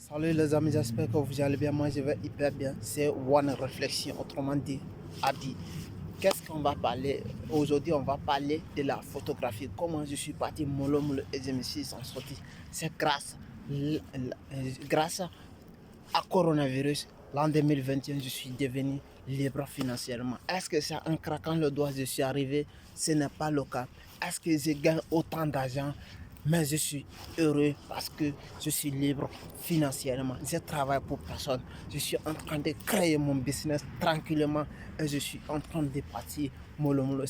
Salut les amis, j'espère que vous allez bien. Moi, je vais hyper bien. C'est One Réflexion, autrement dit, Adi. Qu'est-ce qu'on va parler? Aujourd'hui, on va parler de la photographie. Comment je suis parti mollo mollo et je me suis sorti. C'est grâce à coronavirus. L'an 2021, je suis devenu libre financièrement. Est-ce que c'est en craquant le doigt je suis arrivé? Ce n'est pas le cas. Est-ce que je gagne autant d'argent? Mais je suis heureux parce que je suis libre financièrement. Je travaille pour personne. Je suis en train de créer mon business tranquillement et je suis en train de partir mollo mollo.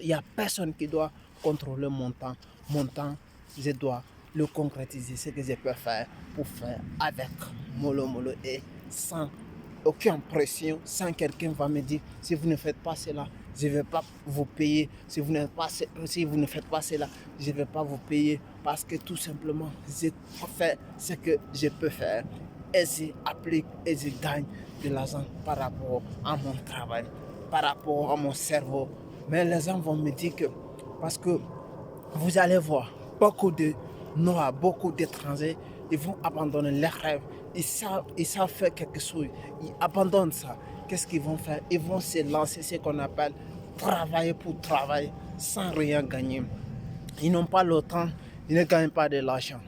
Il n'y a personne qui doit contrôler mon temps. Mon temps, je dois le concrétiser, ce que je peux faire pour faire avec mollo mollo et sans aucune pression, sans quelqu'un va me dire si vous ne faites pas cela, je ne vais pas vous payer. Si vous ne faites pas cela, je ne vais pas vous payer parce que tout simplement, je fais ce que je peux faire et j'applique et je gagne de l'argent par rapport à mon travail, par rapport à mon cerveau. Mais les gens vont me dire que parce que vous allez voir beaucoup de Noirs, beaucoup d'étrangers, ils vont abandonner leurs rêves. Ils savent faire quelque chose. Ils abandonnent ça. Qu'est-ce qu'ils vont faire? Ils vont se lancer ce qu'on appelle travailler pour travailler sans rien gagner. Ils n'ont pas le temps, ils ne gagnent pas de l'argent.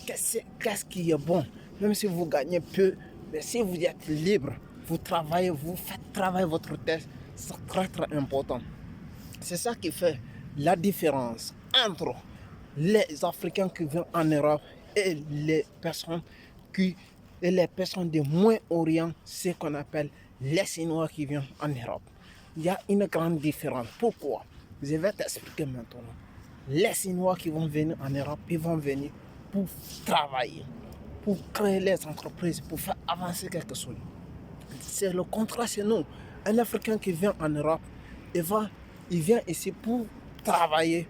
Qu'est-ce qui est bon? Même si vous gagnez peu, mais si vous êtes libre, vous travaillez, vous faites travailler votre tête, c'est très très important. C'est ça qui fait la différence entre les Africains qui viennent en Europe et les personnes du Moyen-Orient, ce qu'on appelle les Chinois qui viennent en Europe. Il y a une grande différence. Pourquoi? Je vais t'expliquer maintenant. Les Chinois qui vont venir en Europe, ils vont venir pour travailler, pour créer les entreprises, pour faire avancer quelque chose. C'est le contraire chez nous. Un Africain qui vient en Europe, il vient ici pour travailler,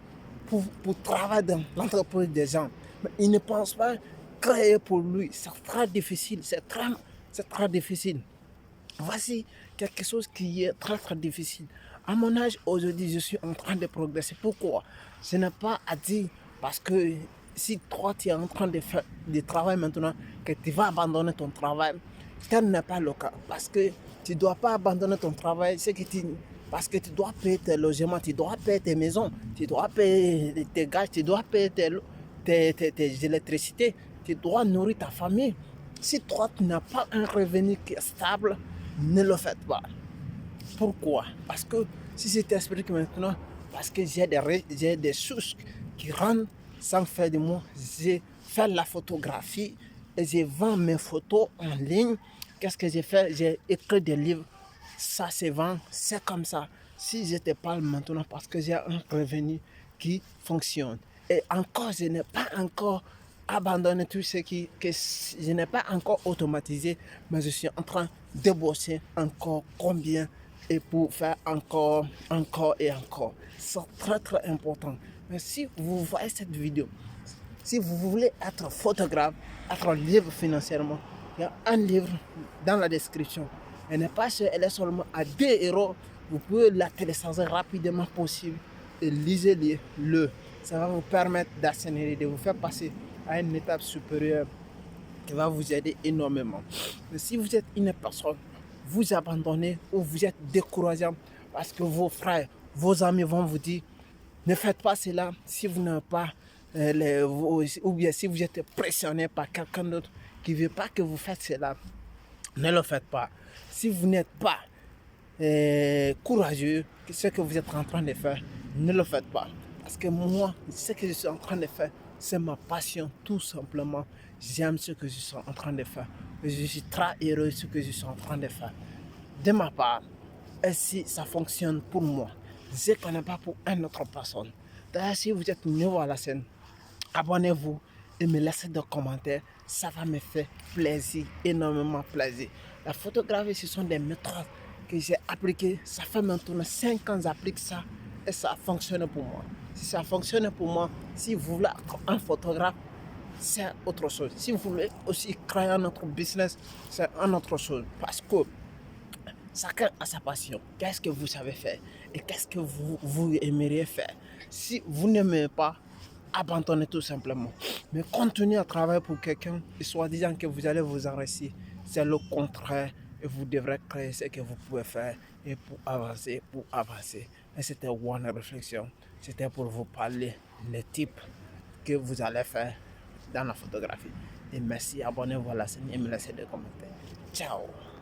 pour travailler dans l'entreprise des gens. Mais il ne pense pas créer pour lui. C'est très difficile. C'est très difficile. Voici quelque chose qui est très très difficile. À mon âge aujourd'hui, je suis en train de progresser. Pourquoi? Ce n'est pas à dire parce que si toi tu es en train de faire du travail maintenant, que tu vas abandonner ton travail. Tel n'est pas le cas. Parce que tu ne dois pas abandonner ton travail. Parce que tu dois payer tes logements, tu dois payer tes maisons, tu dois payer tes gaz, tu dois payer tes électricités, tu dois nourrir ta famille. Si toi tu n'as pas un revenu qui est stable, ne le faites pas. Pourquoi? Parce que si je t'explique maintenant, parce que j'ai des sources qui rentrent sans faire de moi, j'ai fait la photographie et je vends mes photos en ligne. Qu'est-ce que j'ai fait? J'ai écrit des livres. Ça se vend, c'est comme ça. Si je te parle maintenant parce que j'ai un revenu qui fonctionne. Et encore, je n'ai pas encore abandonné tout ce que je n'ai pas encore automatisé, mais je suis en train de bosser encore combien et pour faire encore et encore. C'est très très important. Mais si vous voyez cette vidéo, si vous voulez être photographe, être libre financièrement, il y a un livre dans la description. Elle n'est pas chère, elle est seulement à 2 euros. Vous pouvez la télécharger rapidement possible et lisez-le. Ça va vous permettre d'accélérer, de vous faire passer à une étape supérieure qui va vous aider énormément. Mais si vous êtes une personne, vous abandonnez ou vous êtes découragé parce que vos frères, vos amis vont vous dire ne faites pas cela si vous n'avez pas ou bien si vous êtes pressionné par quelqu'un d'autre qui ne veut pas que vous faites cela, ne le faites pas. Si vous n'êtes pas courageux, ce que vous êtes en train de faire, ne le faites pas. Parce que moi, ce que je suis en train de faire, c'est ma passion, tout simplement. J'aime ce que je suis en train de faire. Je suis très heureux de ce que je suis en train de faire. De ma part, et si ça fonctionne pour moi, je ne connais pas pour une autre personne. D'ailleurs, si vous êtes nouveau à la scène, abonnez-vous et me laissez des commentaires. Ça va me faire plaisir, énormément plaisir. La photographie, ce sont des méthodes que j'ai appliquées. Ça fait maintenant 5 ans que j'applique ça et ça fonctionne pour moi. Si ça fonctionne pour moi, si vous voulez être un photographe, c'est autre chose. Si vous voulez aussi créer un autre business, c'est une autre chose. Parce que chacun a sa passion. Qu'est-ce que vous savez faire et qu'est-ce que vous aimeriez faire? Si vous n'aimez pas, abandonner tout simplement. Mais continuer à travailler pour quelqu'un et soi-disant que vous allez vous enrichir, c'est le contraire. Et vous devrez créer ce que vous pouvez faire et pour avancer, Et c'était One Réflexion. C'était pour vous parler les types que vous allez faire dans la photographie. Et merci, abonnez-vous à la chaîne et me laissez des commentaires. Ciao!